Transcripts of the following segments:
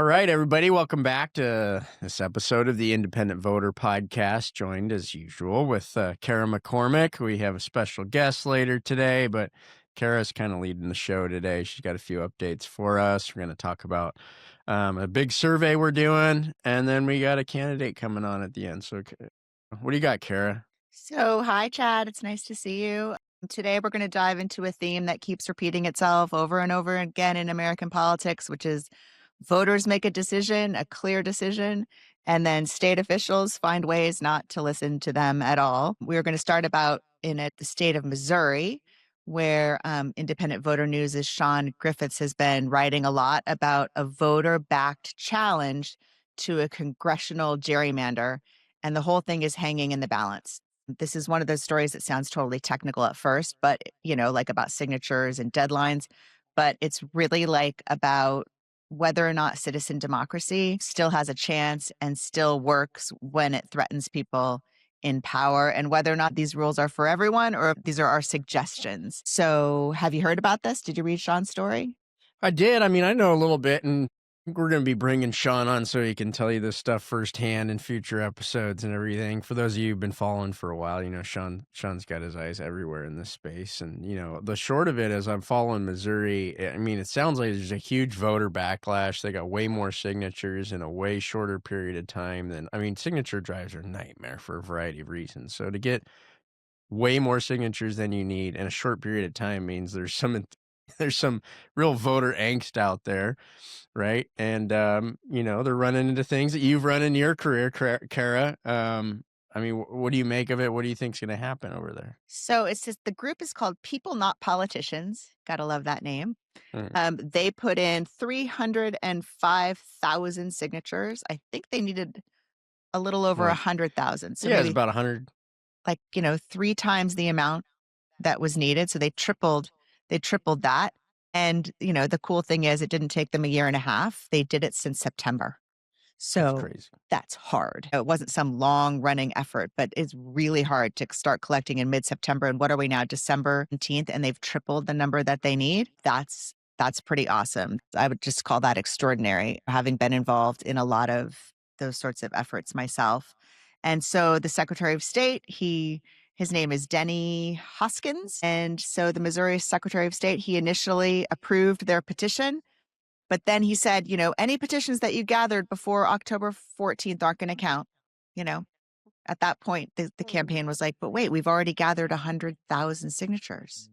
All right, everybody, welcome back to this episode of the Independent Voter Podcast, joined as usual with Kara McCormick. We have a special guest later today, but Kara's kind of leading the show today. She's got a few updates for us. We're going to talk about a big survey we're doing, and then we got a candidate coming on at the end. So what do you got, Kara? So, hi, Chad. It's nice to see you. Today, we're going to dive into a theme that keeps repeating itself over and over again in American politics, which is voters make a decision, a clear decision, and then state officials find ways not to listen to them at all. We're going to start about the state of Missouri, where Independent Voter News' Sean Griffiths has been writing a lot about a voter-backed challenge to a congressional gerrymander, and the whole thing is hanging in the balance. This is one of those stories that sounds totally technical at first, but, like about signatures and deadlines. But it's really like about whether or not citizen democracy still has a chance and still works when it threatens people in power, and whether or not these rules are for everyone or if these are our suggestions. So, have you heard about this? Did you read Sean's story? I did. I mean, I know a little bit, and we're going to be bringing Sean on so he can tell you this stuff firsthand in future episodes and everything. For those of you who've been following for a while, Sean's got his eyes everywhere in this space. And, the short of it is I'm following Missouri. I mean, it sounds like there's a huge voter backlash. They got way more signatures in a way shorter period of time signature drives are a nightmare for a variety of reasons. So to get way more signatures than you need in a short period of time means there's some real voter angst out there, right? And they're running into things that you've run in your career, Kara. What do you make of it? What do you think's going to happen over there? So it's just the group is called People Not Politicians. Gotta love that name. Mm, They put in 305,000 signatures. I think they needed a little over like, 100,000. So yeah, it's maybe about 100. three times the amount that was needed. So they tripled that. And, the cool thing is it didn't take them a year and a half. They did it since September. That's So crazy. that's hard. It wasn't some long running effort, but it's really hard to start collecting in mid-September. And what are we now, December 19th, and they've tripled the number that they need? That's pretty awesome. I would just call that extraordinary, having been involved in a lot of those sorts of efforts myself. And so the Secretary of State, his name is Denny Hoskins. And so the Missouri Secretary of State, he initially approved their petition. But then he said, any petitions that you gathered before October 14th aren't going to count. You know, at that point, the campaign was like, but wait, we've already gathered 100,000 signatures.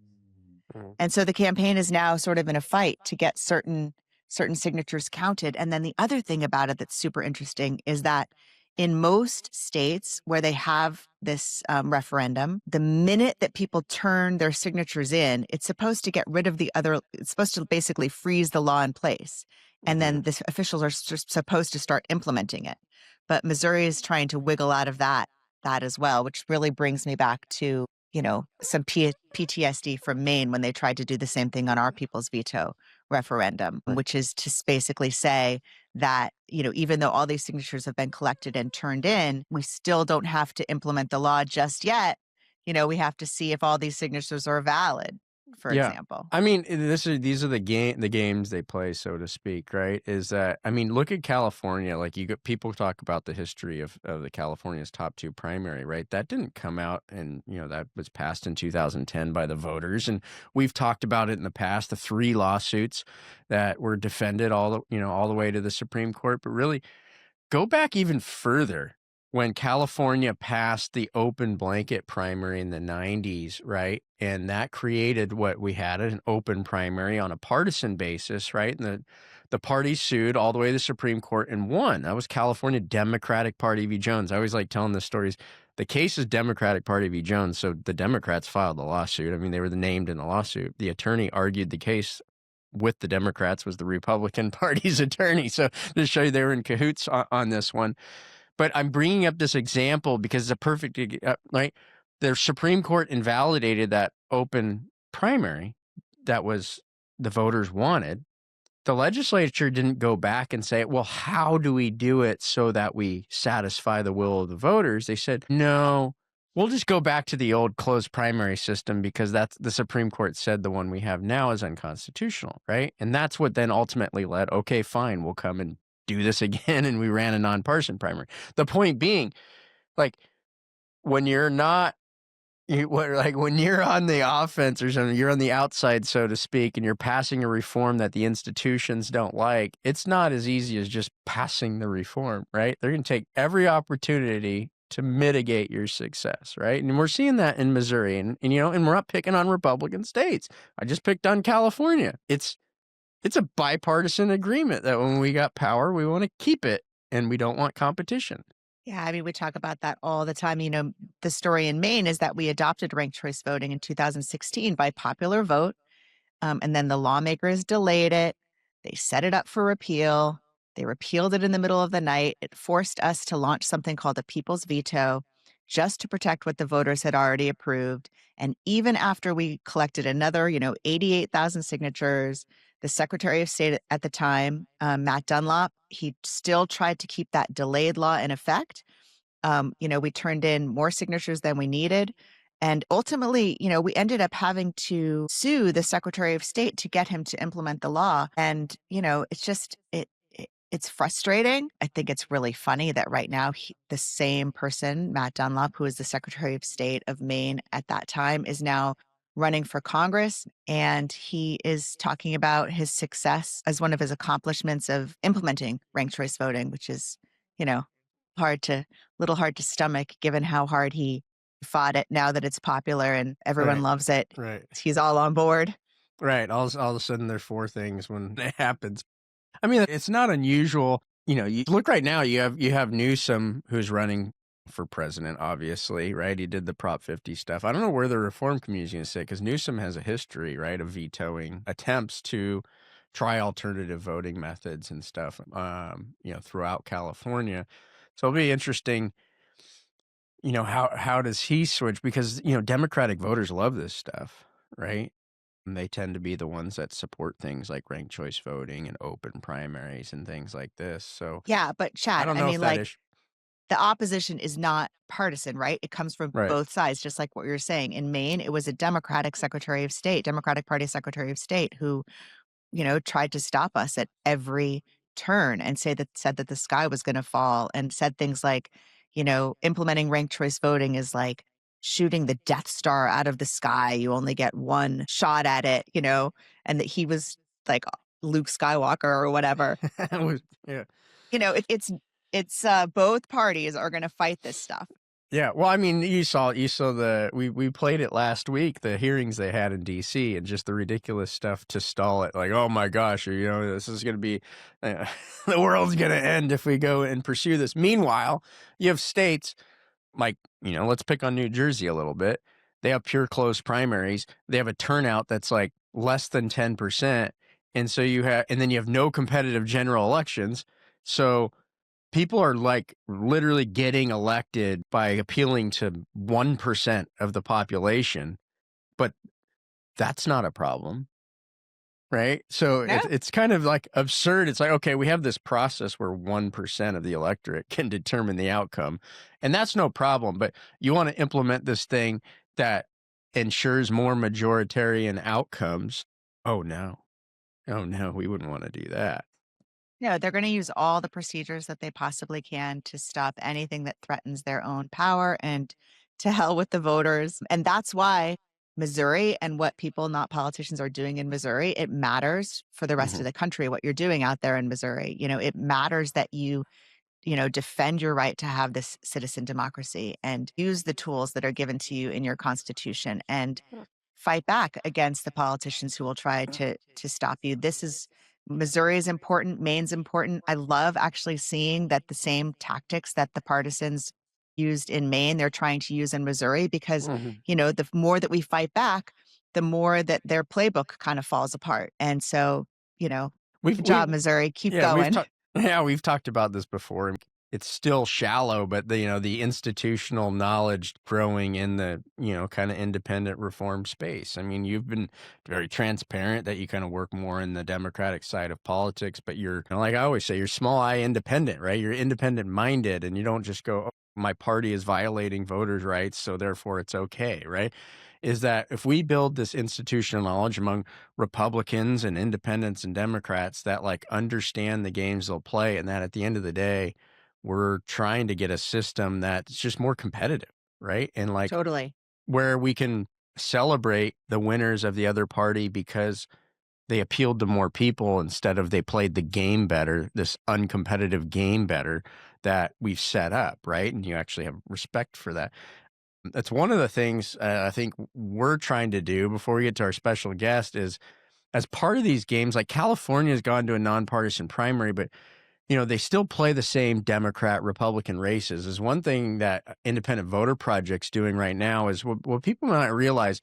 Mm. And so the campaign is now sort of in a fight to get certain signatures counted. And then the other thing about it that's super interesting is that in most states where they have this referendum, the minute that people turn their signatures in, it's supposed to get rid of it's supposed to basically freeze the law in place. And then the officials are supposed to start implementing it. But Missouri is trying to wiggle out of that as well, which really brings me back to, some PTSD from Maine when they tried to do the same thing on our people's veto referendum, which is to basically say that, even though all these signatures have been collected and turned in, we still don't have to implement the law just yet. We have to see if all these signatures are valid, for Yeah. example. I mean, these are the games they play, so to speak, right? Is that, look at California. Like, people talk about the history of the California's top two primary, right? That didn't come out, and that was passed in 2010 by the voters, and we've talked about it in the past. The 3 lawsuits that were defended all the way to the Supreme Court, but really go back even further. When California passed the open blanket primary in the 90s, right? And that created what we had, an open primary on a partisan basis, right? And the parties sued all the way to the Supreme Court and won. That was California Democratic Party v. Jones. I always like telling the stories. The case is Democratic Party v. Jones, so the Democrats filed the lawsuit. I mean, they were named in the lawsuit. The attorney argued the case with the Democrats, was the Republican Party's attorney. So to show you they were in cahoots on this one. But I'm bringing up this example because it's a perfect, right? The Supreme Court invalidated that open primary that was the voters wanted. The legislature didn't go back and say, well, how do we do it so that we satisfy the will of the voters? They said, no, we'll just go back to the old closed primary system because that's the Supreme Court said the one we have now is unconstitutional, right? And that's what then ultimately led, okay, fine, we'll come and do this again, and we ran a nonpartisan primary. The point being, like, when you're not when you're on the offense or something, you're on the outside, so to speak, and you're passing a reform that the institutions don't like, it's not as easy as just passing the reform, right? They're gonna take every opportunity to mitigate your success, right? And we're seeing that in Missouri, and and we're not picking on Republican states. I just picked on California. It's a bipartisan agreement that when we got power, we wanna keep it, and we don't want competition. Yeah, I mean, we talk about that all the time. The story in Maine is that we adopted ranked choice voting in 2016 by popular vote. And then the lawmakers delayed it. They set it up for repeal. They repealed it in the middle of the night. It forced us to launch something called a people's veto just to protect what the voters had already approved. And even after we collected another, 88,000 signatures, the Secretary of State at the time, Matt Dunlop, he still tried to keep that delayed law in effect. We turned in more signatures than we needed. And ultimately, we ended up having to sue the Secretary of State to get him to implement the law. And, it's just, it's frustrating. I think it's really funny that right now, the same person, Matt Dunlop, who was the Secretary of State of Maine at that time, is now running for Congress. And he is talking about his success as one of his accomplishments of implementing ranked choice voting, which is, you know, little hard to stomach given how hard he fought it now that it's popular and everyone Right, loves it. right, He's all on board. right. All of a sudden, there's 4 things when it happens. I mean, it's not unusual. You look right now, you have Newsom who's running for president, obviously, right? He did the Prop 50 stuff. I don't know where the reform community is going to sit because Newsom has a history, right, of vetoing attempts to try alternative voting methods and stuff, throughout California. So it'll be interesting, how does he switch? Because, Democratic voters love this stuff, right? And they tend to be the ones that support things like ranked choice voting and open primaries and things like this. So Yeah, but I Chad, don't I know if mean, that like is the opposition is not partisan, right? It comes from right. both sides, just like what you're saying. In Maine, it was a Democratic Secretary of State, Democratic Party Secretary of State who tried to stop us at every turn and said that the sky was going to fall and said things like, implementing ranked choice voting is like shooting the Death Star out of the sky. You only get one shot at it, and that he was like Luke Skywalker or whatever. Yeah. Both parties are going to fight this stuff. Yeah. Well, I mean, you saw we played it last week, the hearings they had in DC and just the ridiculous stuff to stall it. Like, oh my gosh, this is going to be, the world's going to end if we go and pursue this. Meanwhile, you have states like, let's pick on New Jersey a little bit. They have pure closed primaries. They have a turnout that's like less than 10%. And then you have no competitive general elections. So people are like literally getting elected by appealing to 1% of the population, but that's not a problem. Right. So No, it's kind of like absurd. It's like, okay, we have this process where 1% of the electorate can determine the outcome, and that's no problem. But you want to implement this thing that ensures more majoritarian outcomes. Oh, no. Oh, no, we wouldn't want to do that. no, they're going to use all the procedures that they possibly can to stop anything that threatens their own power and to hell with the voters. And that's why Missouri and what people, not politicians, are doing in Missouri, it matters for the rest Hmm. of the country, what you're doing out there in Missouri. It matters that you defend your right to have this citizen democracy and use the tools that are given to you in your constitution and fight back against the politicians who will try to stop you. Missouri is important, Maine's important. I love actually seeing that the same tactics that the partisans used in Maine, they're trying to use in Missouri because, Hmm. the more that we fight back, the more that their playbook kind of falls apart. And so, We've good we job, Missouri. Keep Yeah, going. we've talked about this before. It's still shallow, but the institutional knowledge growing in the, kind of independent reform space. I mean, you've been very transparent that you kind of work more in the Democratic side of politics, but you're, like I always say, you're small I independent, right? You're independent minded and you don't just go, oh, my party is violating voters' rights, so therefore it's okay, right? is that if we build this institutional knowledge among Republicans and independents and Democrats that like understand the games they'll play, and that at the end of the day, we're trying to get a system that's just more competitive, right? And like Totally. where we can celebrate the winners of the other party because they appealed to more people instead of they played the game better, this uncompetitive game better that we've set up, right? And you actually have respect for that. That's one of the things I think we're trying to do before we get to our special guest is as part of these games, like California has gone to a nonpartisan primary, but they still play the same Democrat Republican races. Is one thing that Independent Voter Project's doing right now is what people might not realize.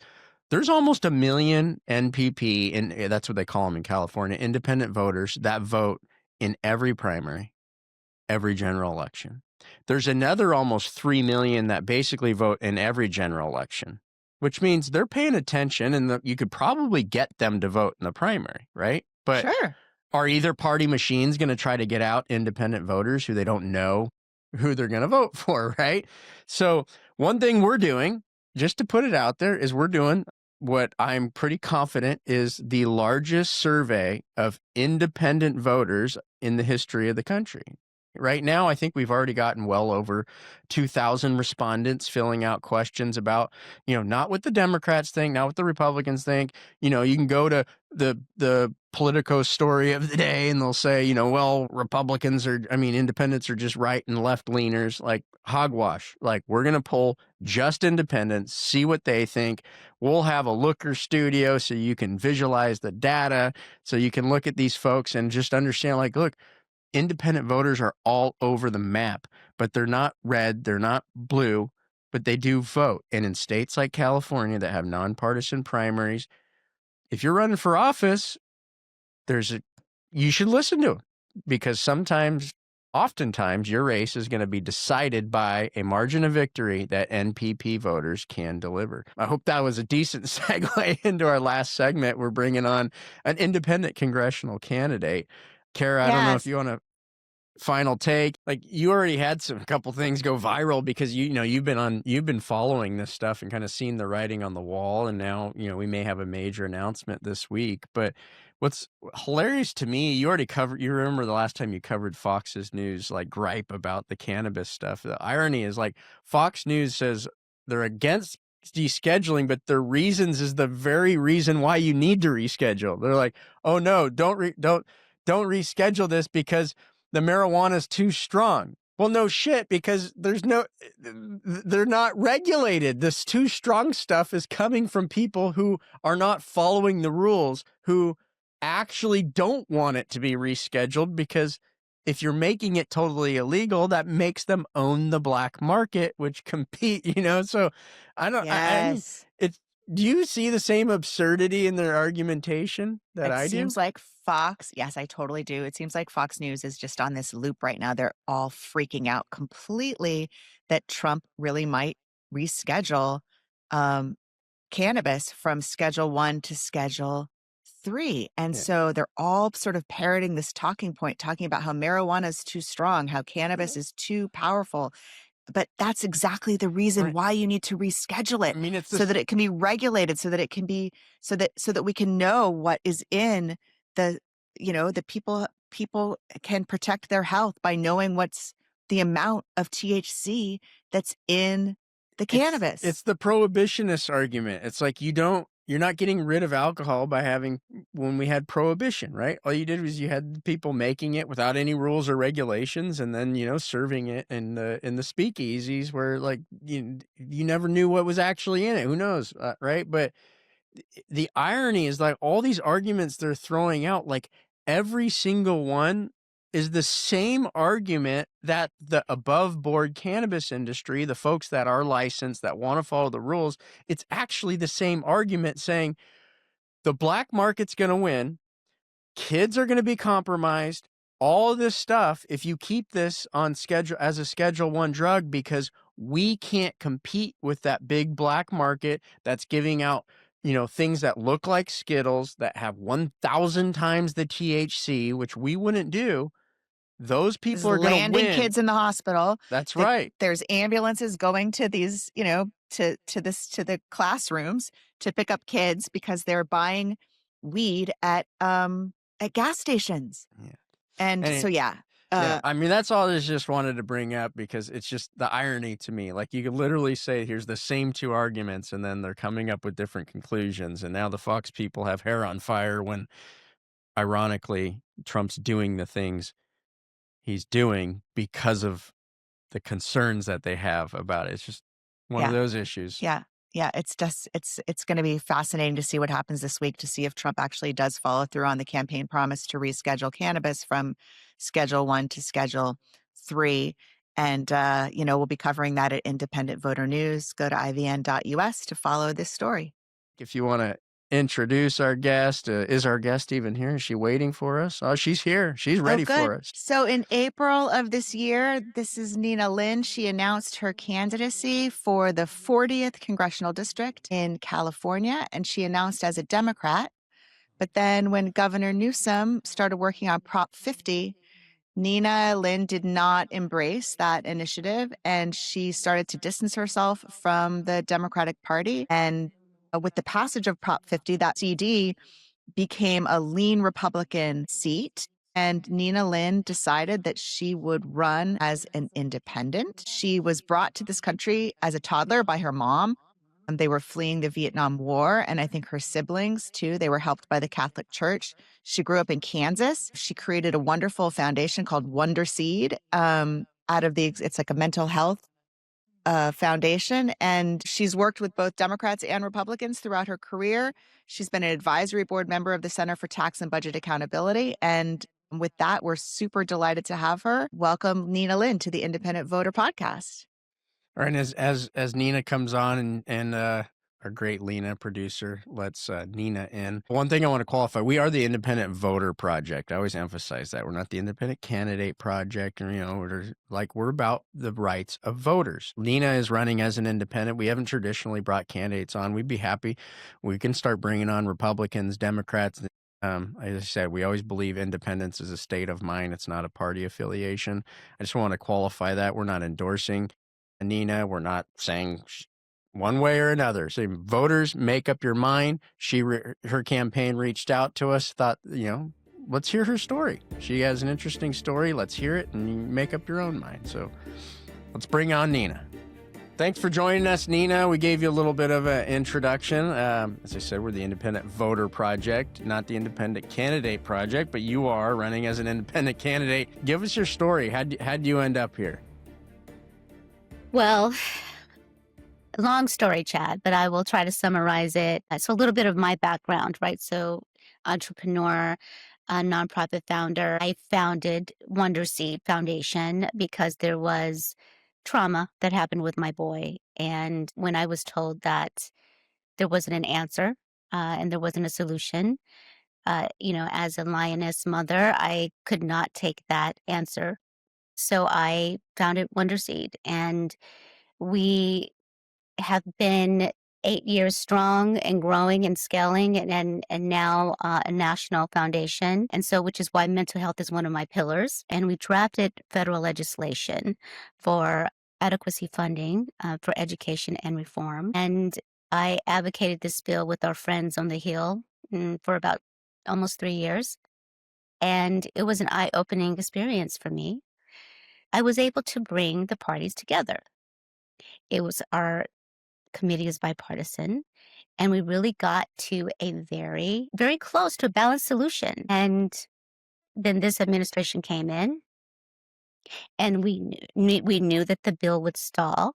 There's almost 1 million NPP, and that's what they call them in California, independent voters that vote in every primary, every general election. There's another almost 3 million that basically vote in every general election, which means they're paying attention and you could probably get them to vote in the primary, right? But Sure. are either party machines going to try to get out independent voters who they don't know who they're going to vote for, right? So one thing we're doing, just to put it out there, is we're doing what I'm pretty confident is the largest survey of independent voters in the history of the country. Right now, I think we've already gotten well over 2,000 respondents filling out questions about, not what the Democrats think, not what the Republicans think. You can go to the Politico story of the day and they'll say, well, independents are just right and left leaners, like hogwash. Like, we're going to pull just independents, see what they think. We'll have a looker studio so you can visualize the data, so you can look at these folks and just understand, like, look, independent voters are all over the map, but they're not red, they're not blue, but they do vote. And in states like California that have nonpartisan primaries, if you're running for office, you should listen to them because oftentimes your race is going to be decided by a margin of victory that NPP voters can deliver. I hope that was a decent segue into our last segment. We're bringing on an independent congressional candidate. Kara, I don't know if Yes. you want to final take. Like, you already had a couple things go viral because you've been following this stuff and kind of seen the writing on the wall, and now we may have a major announcement this week. But what's hilarious to me, you remember the last time you covered Fox's news, like, gripe about the cannabis stuff. The irony is, like, Fox News says they're against descheduling, but their reasons is the very reason why you need to reschedule. They're like, oh no, don't reschedule this because the marijuana is too strong. Well, no shit, because they're not regulated. This too strong stuff is coming from people who are not following the rules, who actually don't want it to be rescheduled, because if you're making it totally illegal, that makes them own the black market, which compete, so Yes. do you see the same absurdity in their argumentation that It I do? seems like Fox, yes, I totally do. It seems like Fox News is just on this loop right now. They're all freaking out completely that Trump really might reschedule um, cannabis from Schedule 1 to Schedule 3. And Yeah. so they're all sort of parroting this talking point, talking about how marijuana is too strong, how Yeah. cannabis is too powerful. But that's exactly the reason Right. why you need to reschedule I it, mean, it's so this. that it can be regulated, so that it can be so that we can know what is in the the people can protect their health by knowing what's the amount of THC that's in the It's cannabis. the prohibitionist argument. It's like you're not getting rid of alcohol by having when we had prohibition, right? All you did was you had people making it without any rules or regulations, and then serving it in the speakeasies where, like, you never knew what was actually in it. Who knows, right? But the irony is, like, all these arguments they're throwing out, like, every single one is the same argument that the above board cannabis industry, the folks that are licensed, that want to follow the rules, it's actually the same argument saying the black market's going to win. Kids are going to be compromised. All of this stuff, if you keep this on schedule as a Schedule 1 drug, because we can't compete with that big black market that's giving out, things that look like Skittles that have 1,000 times the THC, which we wouldn't do. those Is people are going to landing win. kids in the hospital. That's right. There's ambulances going to these, to the classrooms to pick up kids because they're buying weed at gas stations. Yeah. And And so yeah. yeah, Uh I mean, that's all I just wanted to bring up because it's just the irony to me. Like, you could literally say, here's the same two arguments, and then they're coming up with different conclusions. And now the Fox people have hair on fire when, ironically, Trump's doing the things he's doing because of the concerns that they have about it. It's just one of yeah. those issues. Yeah. Yeah, it's just it's going to be fascinating to see what happens this week to see if Trump actually does follow through on the campaign promise to reschedule cannabis from Schedule 1 to Schedule 3. And we'll be covering that at Independent Voter News. Go to ivn.us to follow this story. If you want to introduce our guest, is our guest even here? Is she waiting for us? Oh, she's here. She's Oh, ready good. for us. So in April of this year, this is Nina Linh. She announced her candidacy for the 40th congressional district in California, and she announced as a Democrat. But then when Governor Newsom started working on Prop 50, Nina Linh did not embrace that initiative, and she started to distance herself from the Democratic Party. And with the passage of Prop 50, that CD became a lean Republican seat. And Nina Linh decided that she would run as an independent. She was brought to this country as a toddler by her mom. And they were fleeing the Vietnam War. And I think her siblings, too, they were helped by the Catholic Church. She grew up in Kansas. She created a wonderful foundation called Wonder Seed it's like a mental health foundation. And she's worked with both Democrats and Republicans throughout her career. She's been an advisory board member of the Center for Tax and Budget Accountability. And with that, we're super delighted to have her. Welcome, Nina Linh, to the Independent Voter Podcast. All right, and as Nina comes on and our great Lena producer lets Nina in. One thing I want to qualify: we are the Independent Voter Project. I always emphasize that we're not the Independent Candidate Project, or we're about the rights of voters. Nina is running as an independent. We haven't traditionally brought candidates on. We'd be happy. We can start bringing on Republicans, Democrats. As I said, we always believe independence is a state of mind. It's not a party affiliation. I just want to qualify that we're not endorsing Nina. We're not saying one way or another. So voters, make up your mind. Her campaign reached out to us, thought, let's hear her story. She has an interesting story. Let's hear it and you make up your own mind. So let's bring on Nina. Thanks for joining us, Nina. We gave you a little bit of an introduction. As I said, we're the Independent Voter Project, not the Independent Candidate Project, but you are running as an independent candidate. Give us your story. How'd you end up here? Well, long story, Chad, but I will try to summarize it. So a little bit of my background, right? So entrepreneur, a nonprofit founder. I founded Wonder Seed Foundation because there was trauma that happened with my boy. And when I was told that there wasn't an answer and there wasn't a solution, as a lioness mother, I could not take that answer. So I founded Wonder Seed, and we have been 8 years strong and growing and scaling and now a national foundation. And so, which is why mental health is one of my pillars. And we drafted federal legislation for adequacy funding for education and reform. And I advocated this bill with our friends on the Hill for about almost 3 years. And it was an eye-opening experience for me. I was able to bring the parties together. It was our committee is bipartisan, and we really got to a very, very close to a balanced solution. And then this administration came in, and we knew that the bill would stall.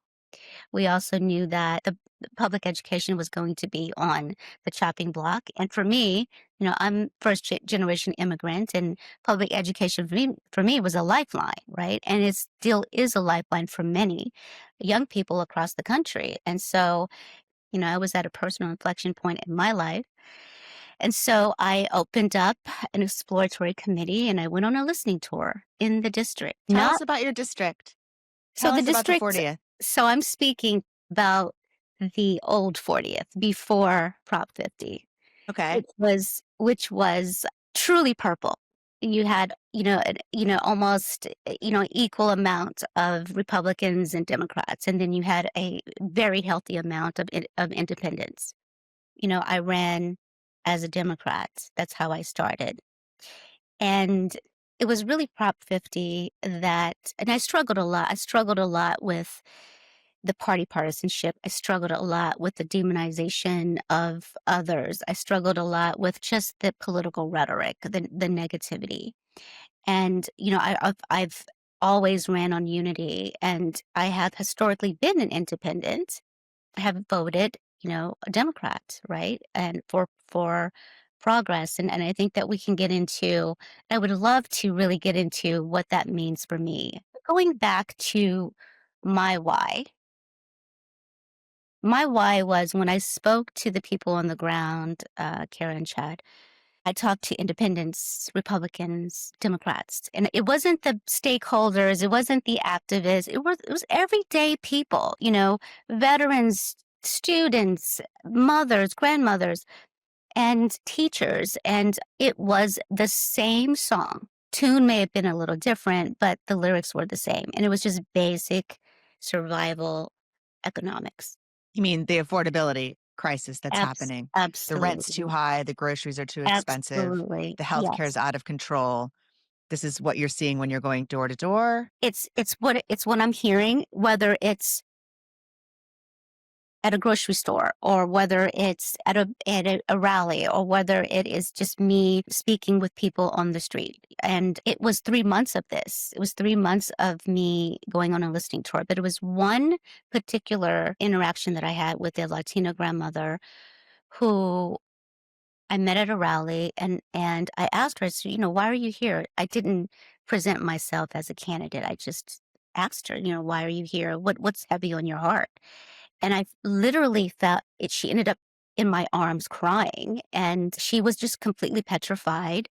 We also knew that the public education was going to be on the chopping block. And for me, I'm first generation immigrant, and public education for me was a lifeline, right? And it still is a lifeline for many young people across the country. And so, I was at a personal inflection point in my life. And so I opened up an exploratory committee and I went on a listening tour in the district. Tell us about your district. So Tell the us about the district, 40th. so I'm speaking about the old 40th before Prop 50, Okay. which was truly purple. you had, almost, equal amount of Republicans and Democrats, and then you had a very healthy amount of independents. I ran as a Democrat. That's how I started. And it was really Prop 50 that, and I struggled a lot. I struggled a lot with the party partisanship. I struggled a lot with the demonization of others. I struggled a lot with just the political rhetoric, the negativity. And, I've always ran on unity, and I have historically been an independent. I have voted, a Democrat, right? And for progress. And I think that we can get into, I would love to really get into what that means for me. Going back to my why, my why was when I spoke to the people on the ground, Kara and Chad, I talked to independents, Republicans, Democrats, and it wasn't the stakeholders, it wasn't the activists, it was everyday people, veterans, students, mothers, grandmothers, and teachers, and it was the same song. Tune may have been a little different, but the lyrics were the same, and it was just basic survival economics. You mean the affordability crisis that's happening? The rent's too Absolutely. high, the groceries are too expensive, Absolutely. the healthcare is Yes. out of control. This is what you're seeing when you're going door to door. It's what I'm hearing, whether it's at a grocery store or whether it's at a rally or whether it is just me speaking with people on the street. And it was 3 months of this. It was 3 months of me going on a listening tour, but it was one particular interaction that I had with a Latina grandmother who I met at a rally, and I asked her, so, "Why are you here?" I didn't present myself as a candidate. I just asked her, "Why are you here? What's heavy on your heart?" And I literally felt it. She ended up in my arms crying, and she was just completely petrified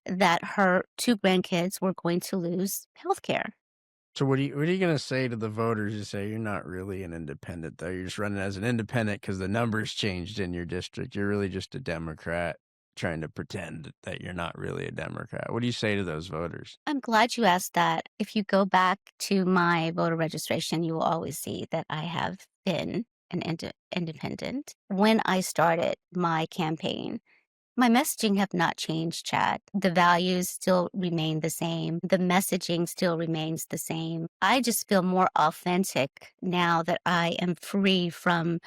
that her 2 grandkids were going to lose healthcare. So what are you gonna say to the voters who say you're not really an independent though? You're just running as an independent because the numbers changed in your district. You're really just a Democrat trying to pretend that you're not really a Democrat. What do you say to those voters? I'm glad you asked that. If you go back to my voter registration, you will always see that I have been an independent. When I started my campaign, my messaging have not changed, Chad. The values still remain the same. The messaging still remains the same. I just feel more authentic now that I am free from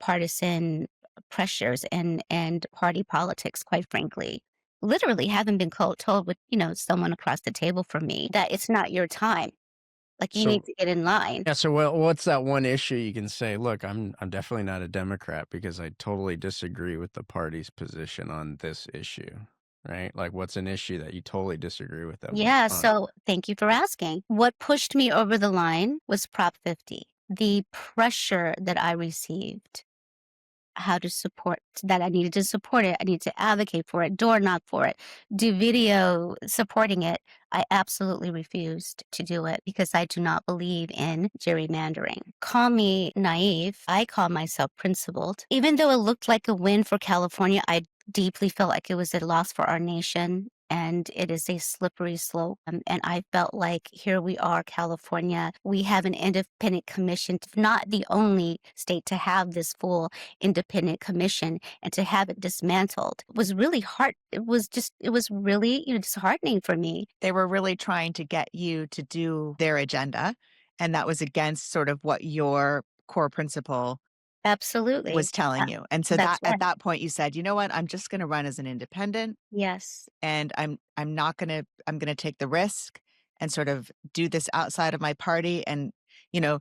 partisan pressures and party politics, quite frankly. Literally haven't been told with, someone across the table from me that it's not your time. Like you need So to get in line. yeah, so what's that one issue you can say, look, I'm definitely not a Democrat because I totally disagree with the party's position on this issue, right? Like what's an issue that you totally disagree with them Yeah, on? so thank you for asking. What pushed me over the line was Prop 50. The pressure that I received, how to support that I needed to support it. I needed to advocate for it, door knock for it, do video supporting it. I absolutely refused to do it because I do not believe in gerrymandering. Call me naive. I call myself principled. Even though it looked like a win for California, I deeply felt like it was a loss for our nation. And it is a slippery slope. And I felt like here we are, California. We have an independent commission, not the only state to have this full independent commission, and to have it dismantled was really hard. It was really, disheartening for me. They were really trying to get you to do their agenda, and that was against sort of what your core principle Absolutely. was telling you. And so That's that at right. that point you said, "You know what? I'm just gonna run as an independent, Yes. and I'm not gonna I'm gonna take the risk and sort of do this outside of my party." And, you know,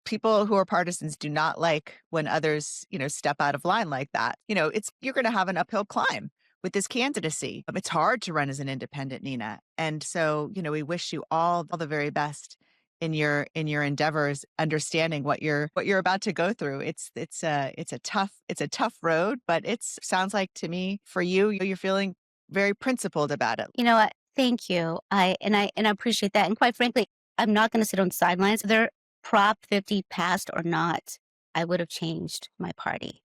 people who are partisans do not like when others, step out of line like that. You're going to have an uphill climb with this candidacy. It's hard to run as an independent, Nina. And so, we wish you all the very best in your endeavors, understanding what you're about to go through. It's a tough road, but it's sounds like to me for you, you're feeling very principled about it. You know what? Thank you. I appreciate that. And quite frankly, I'm not going to sit on the sidelines. Whether Prop 50 passed or not, I would have changed my party.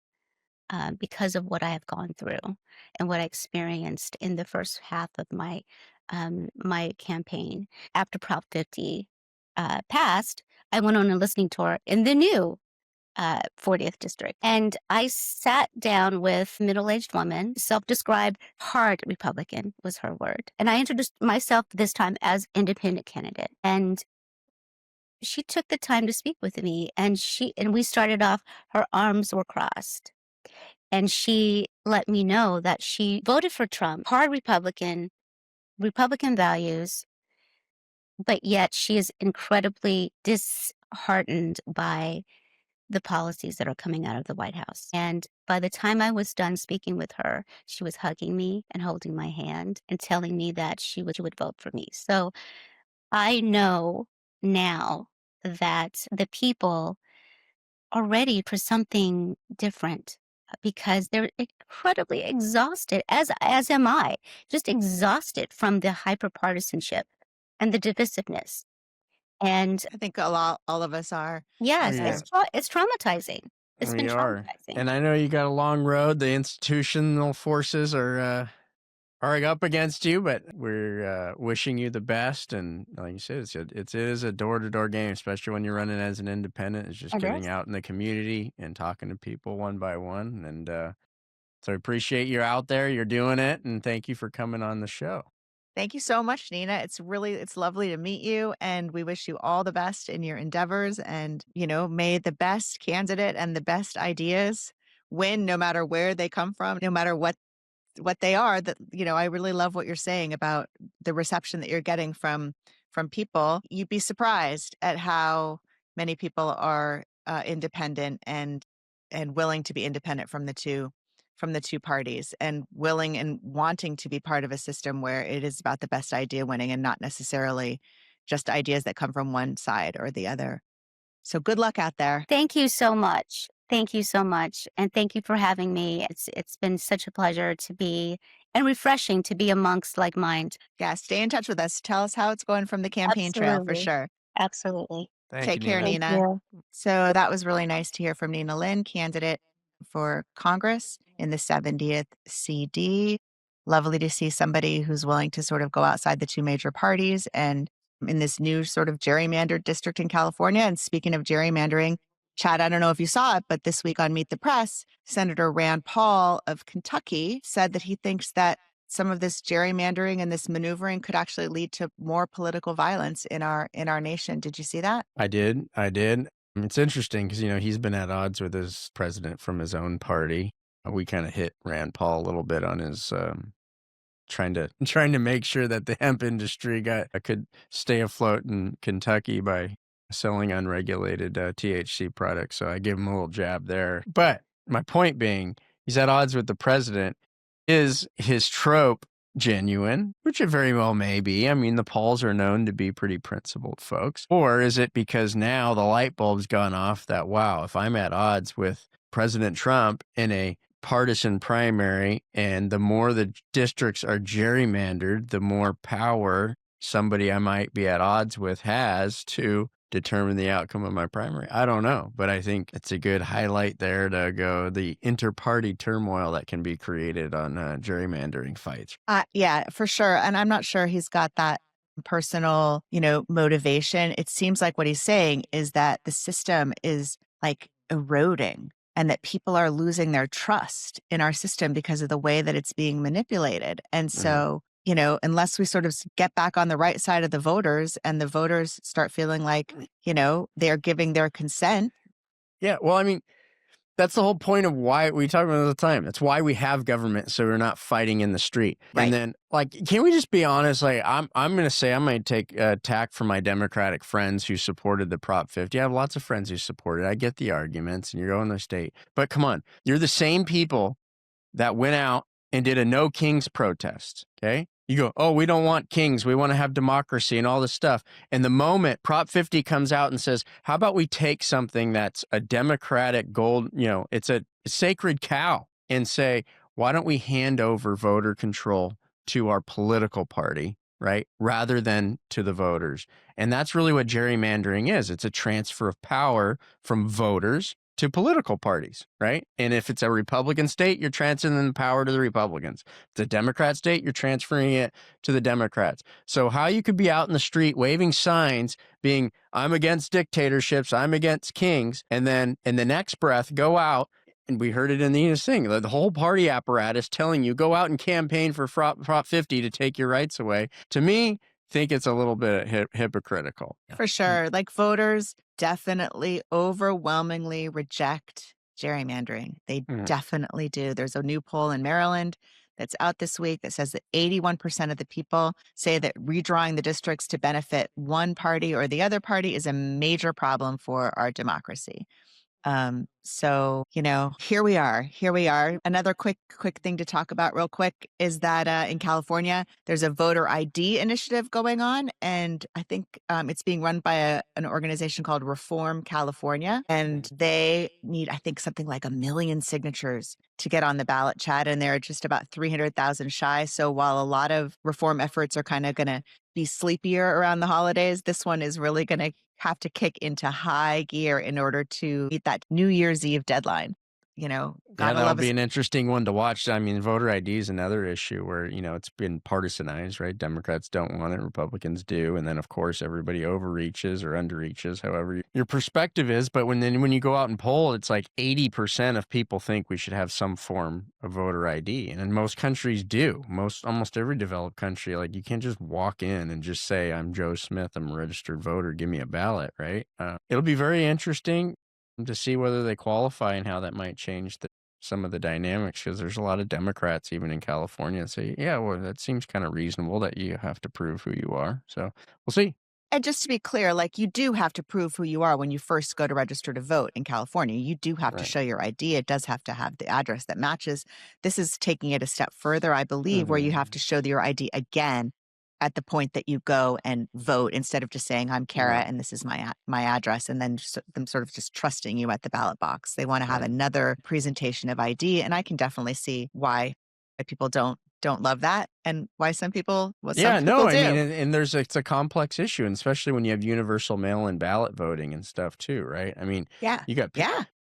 because of what I have gone through and what I experienced in the first half of my campaign. After Prop 50 passed, I went on a listening tour in the new 40th district. And I sat down with middle-aged woman, self-described hard Republican was her word. And I introduced myself this time as independent candidate. And she took the time to speak with me, and we started off, her arms were crossed. And she let me know that she voted for Trump, hard Republican, Republican values, but yet she is incredibly disheartened by the policies that are coming out of the White House. And by the time I was done speaking with her, she was hugging me and holding my hand and telling me that she would vote for me. So I know now that the people are ready for something different because they're incredibly exhausted, as am I, just exhausted from the hyperpartisanship and the divisiveness. And I think all of us are. yes, Yeah. it's traumatizing. It's been We are. traumatizing. And I know you got a long road. The institutional forces are up against you, but we're wishing you the best. And like you said, it is a door-to-door game, especially when you're running as an independent. It's just It getting is. out in the community and talking to people one by one. And so I appreciate you out there. You're doing it. And thank you for coming on the show. Thank you so much, Nina. It's lovely to meet you, and we wish you all the best in your endeavors. And, may the best candidate and the best ideas win, no matter where they come from, no matter what they are. That, I really love what you're saying about the reception that you're getting from people. You'd be surprised at how many people are independent and willing to be independent from the two parties, and willing and wanting to be part of a system where it is about the best idea winning and not necessarily just ideas that come from one side or the other. So good luck out there. Thank you so much. Thank you so much. And thank you for having me. It's been such a pleasure to be and refreshing to be amongst like mind. Yeah, stay in touch with us. Tell us how it's going from the campaign trail for Absolutely. sure. Absolutely. Thank Take you, care, Nina. Thank Nina. you. So that was really nice to hear from Nina Lynn, candidate for Congress in the 70th CD. Lovely to see somebody who's willing to sort of go outside the two major parties and in this new sort of gerrymandered district in California. And speaking of gerrymandering, Chad, I don't know if you saw it, but this week on Meet the Press, Senator Rand Paul of Kentucky said that he thinks that some of this gerrymandering and this maneuvering could actually lead to more political violence in our nation. Did you see that? I did. It's interesting because, he's been at odds with his president from his own party. We kind of hit Rand Paul a little bit on his trying to make sure that the hemp industry could stay afloat in Kentucky by selling unregulated THC products. So I gave him a little jab there. But my point being, he's at odds with the president. Is his trope genuine? Which it very well may be. I mean, the Pauls are known to be pretty principled folks. Or is it because now the light bulb's gone off that, wow, if I'm at odds with President Trump in a partisan primary, and the more the districts are gerrymandered, the more power somebody I might be at odds with has to determine the outcome of my primary. I don't know, but I think it's a good highlight there to go the inter-party turmoil that can be created on gerrymandering fights. Yeah, for sure. And I'm not sure he's got that personal, motivation. It seems like what he's saying is that the system is like eroding and that people are losing their trust in our system because of the way that it's being manipulated. And so, unless we sort of get back on the right side of the voters and the voters start feeling like, they're giving their consent. Yeah, well, I mean, that's the whole point of why we talk about it all the time. That's why we have government, so we're not fighting in the street. Right. And then, can we just be honest? I'm going to say I might take tack from my Democratic friends who supported the Prop 50. I have lots of friends who support it. I get the arguments, and you're going to the state. But come on, you're the same people that went out and did a No Kings protest, okay? You go, oh, we don't want kings. We want to have democracy and all this stuff. And the moment Prop 50 comes out and says, how about we take something that's a democratic gold, it's a sacred cow, and say, why don't we hand over voter control to our political party, right? Rather than to the voters. And that's really what gerrymandering is. It's a transfer of power from voters to political parties, right? And if it's a Republican state, you're transferring the power to the Republicans. If it's a Democrat state, you're transferring it to the Democrats. So how you could be out in the street waving signs being, I'm against dictatorships, I'm against kings, and then in the next breath go out, and we heard it in Nina Singh, the whole party apparatus telling you, go out and campaign for Prop 50 to take your rights away. To me, think it's a little bit hypocritical. For sure. Like voters definitely overwhelmingly reject gerrymandering. They definitely do. There's a new poll in Maryland that's out this week that says that 81% of the people say that redrawing the districts to benefit one party or the other party is a major problem for our democracy. So, here we are. Another quick thing to talk about real quick is that in California, there's a voter ID initiative going on. And I think it's being run by an organization called Reform California. And they need, I think, something like 1 million signatures to get on the ballot, Chad. And they're just about 300,000 shy. So while a lot of reform efforts are kind of going to be sleepier around the holidays, this one is really going to have to kick into high gear in order to meet that New Year's Eve deadline. That'll be an interesting one to watch. I mean, voter ID is another issue where, it's been partisanized, right? Democrats don't want it, Republicans do. And then, of course, everybody overreaches or underreaches, however your perspective is. But when you go out and poll, it's like 80% of people think we should have some form of voter ID. And most countries do. Almost every developed country, like you can't just walk in and just say, I'm Joe Smith, I'm a registered voter, give me a ballot, right? It'll be very interesting to see whether they qualify and how that might change some of the dynamics, because there's a lot of Democrats even in California that say, yeah, well, that seems kind of reasonable that you have to prove who you are. So we'll see. And just to be clear, like you do have to prove who you are when you first go to register to vote in California. You do have to show your ID. It does have to have the address that matches. This is taking it a step further, I believe, where you have to show your ID again at the point that you go and vote, instead of just saying, I'm Kara and this is my address, and then them sort of just trusting you at the ballot box. They want to have another presentation of ID. And I can definitely see why people don't love that, and why some people do. I mean, and it's a complex issue, and especially when you have universal mail-in ballot voting and stuff too, right? I mean, you got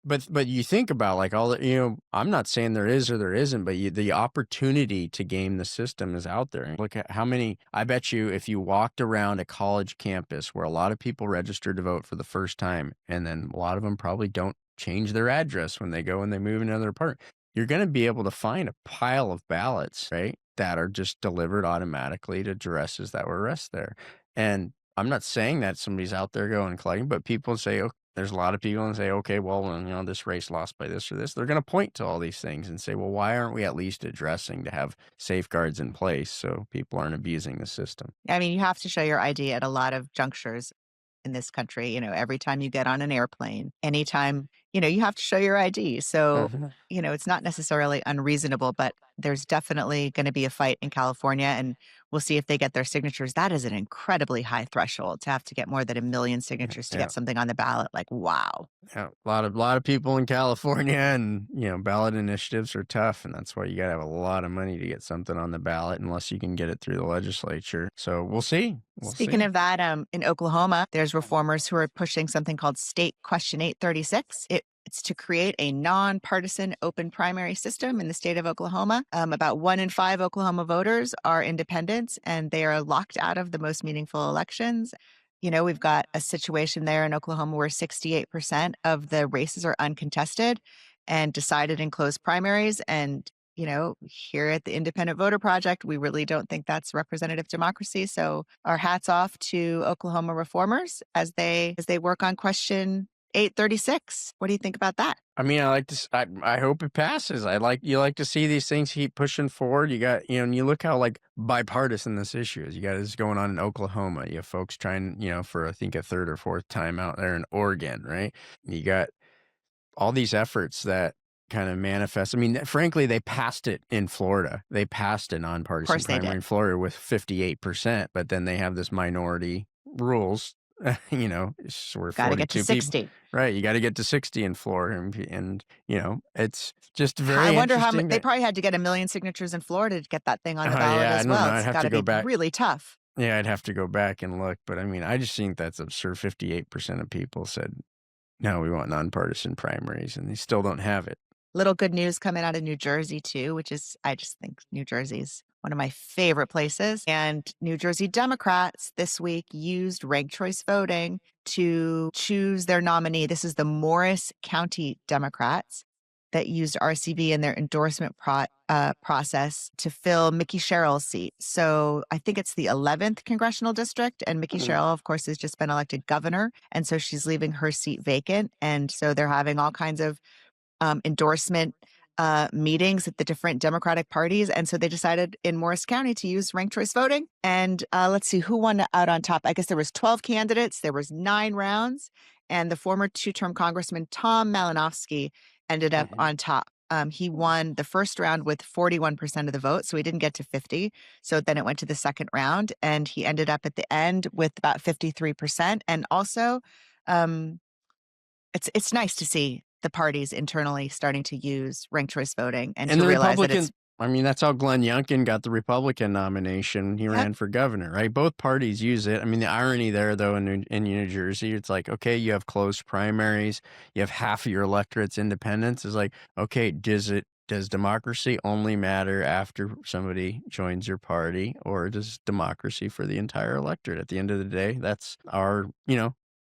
but you think about like all the, I'm not saying there is or there isn't, but the opportunity to game the system is out there. And look at how many, I bet you if you walked around a college campus where a lot of people registered to vote for the first time, and then a lot of them probably don't change their address when they go and they move into another apartment, you're going to be able to find a pile of ballots, right, that are just delivered automatically to addresses that were arrested there. And I'm not saying that somebody's out there going and collecting, but people say, oh, there's a lot of people and say, okay, well, this race lost by this or this. They're going to point to all these things and say, well, why aren't we at least addressing to have safeguards in place so people aren't abusing the system? I mean, you have to show your ID at a lot of junctures in this country. Every time you get on an airplane, anytime, you have to show your ID. So, it's not necessarily unreasonable, but there's definitely going to be a fight in California, and we'll see if they get their signatures. That is an incredibly high threshold to have to get more than 1 million signatures to get something on the ballot. Like, wow. Yeah, a lot of people in California, and ballot initiatives are tough, and that's why you got to have a lot of money to get something on the ballot, unless you can get it through the legislature. So we'll see. Speaking of that, in Oklahoma, there's reformers who are pushing something called State Question 836. It's to create a nonpartisan open primary system in the state of Oklahoma. About 1 in 5 Oklahoma voters are independents, and they are locked out of the most meaningful elections. We've got a situation there in Oklahoma where 68% of the races are uncontested and decided in closed primaries. And here at the Independent Voter Project, we really don't think that's representative democracy. So our hats off to Oklahoma reformers as they work on Question 836. What do you think about that? I mean, I like this. I hope it passes. You like to see these things keep pushing forward. You got, and you look how like bipartisan this issue is. You got this going on in Oklahoma. You have folks trying, for I think a third or fourth time out there in Oregon, right? You got all these efforts that kind of manifest. I mean, frankly, they passed it in Florida. They passed a nonpartisan primary in Florida with 58%, but then they have this minority rules. We're got to get to 60. People. Right. You got to get to 60 in Florida. And it's just very I wonder how they probably had to get 1 million signatures in Florida to get that thing on the ballot as well. It's got to be back. Really tough. Yeah, I'd have to go back and look. But I mean, I just think that's absurd. 58% of people said No, we want nonpartisan primaries, and they still don't have it. Little good news coming out of New Jersey, too, which is, I just think New Jersey's one of my favorite places. And New Jersey Democrats this week used ranked choice voting to choose their nominee. This is the Morris County Democrats that used RCV in their endorsement process to fill Mickey Sherrill's seat. So I think it's the 11th congressional district, and Mickey Sherrill, of course, has just been elected governor, and so she's leaving her seat vacant. And so they're having all kinds of endorsement meetings at the different Democratic parties. And so they decided in Morris County to use ranked choice voting. And let's see who won out on top. I guess there was 12 candidates. There was 9 rounds. And the former 2-term Congressman Tom Malinowski ended up on top. He won the first round with 41% of the vote, so he didn't get to 50. So then it went to the second round, and he ended up at the end with about 53%. And also, it's nice to see the parties internally starting to use ranked choice voting and to the realize that Republicans, it's I mean, that's how Glenn Youngkin got the Republican nomination. He ran for governor, right? Both parties use it. I mean, the irony there, though, in New Jersey, it's like, okay, you have closed primaries, you have half of your electorate's independents. It's like, okay, does democracy only matter after somebody joins your party, or does democracy for the entire electorate? At the end of the day, that's our,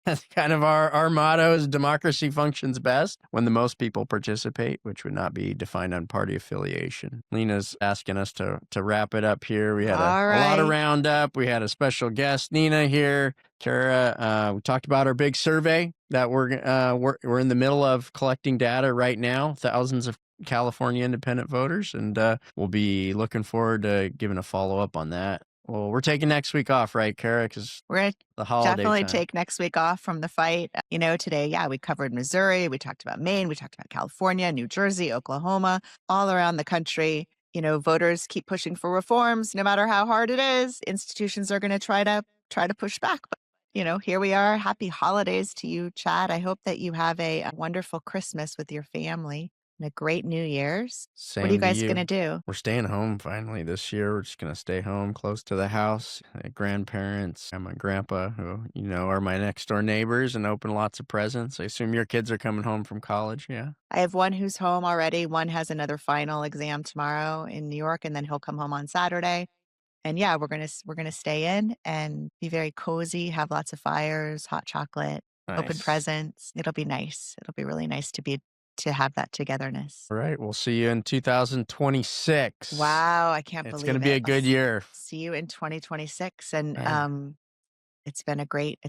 that's kind of our motto is democracy functions best when the most people participate, which would not be defined on party affiliation. Lena's asking us to wrap it up here. We had a lot of roundup. We had a special guest, Nina, here. Kara, we talked about our big survey that we're in the middle of collecting data right now, thousands of California independent voters, and we'll be looking forward to giving a follow-up on that. Well, we're taking next week off, right, Kara? Because we're going the to holiday definitely time. take next week off from the fight. Today, we covered Missouri, we talked about Maine, we talked about California, New Jersey, Oklahoma, all around the country. Voters keep pushing for reforms, no matter how hard it is. Institutions are going to try to push back. But, here we are. Happy holidays to you, Chad. I hope that you have a wonderful Christmas with your family. And a great New Year's. Same what are you guys to going to do? We're staying home finally this year. We're just going to stay home close to the house. Grandparents and my grandpa, who, are my next door neighbors, and open lots of presents. I assume your kids are coming home from college, yeah? I have one who's home already. One has another final exam tomorrow in New York, and then he'll come home on Saturday. And we're gonna stay in and be very cozy, have lots of fires, hot chocolate, open presents. It'll be nice. It'll be really nice to have that togetherness. All right. We'll see you in 2026. Wow, I can't believe it. It's going to be a good year. See you in 2026. And it's been a great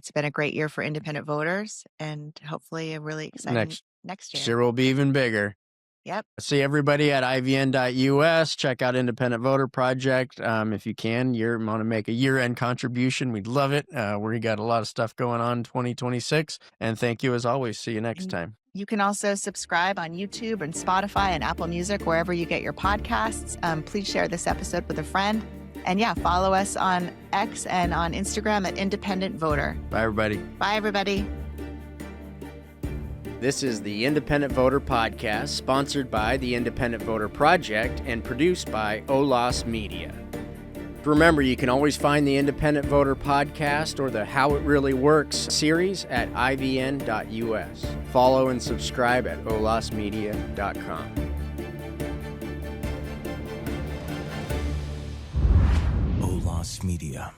year for independent voters, and hopefully a really exciting next year. Next year will be even bigger. Yep. See everybody at ivn.us. Check out Independent Voter Project. If you can, you want to make a year-end contribution, we'd love it. We got a lot of stuff going on in 2026. And thank you as always. See you next time. You can also subscribe on YouTube and Spotify and Apple Music, wherever you get your podcasts. Please share this episode with a friend. And follow us on X and on Instagram at Independent Voter. Bye, everybody. Bye, everybody. This is the Independent Voter Podcast, sponsored by the Independent Voter Project and produced by Olas Media. Remember, you can always find the Independent Voter Podcast or the How It Really Works series at ivn.us. Follow and subscribe at olasmedia.com. Olas Media.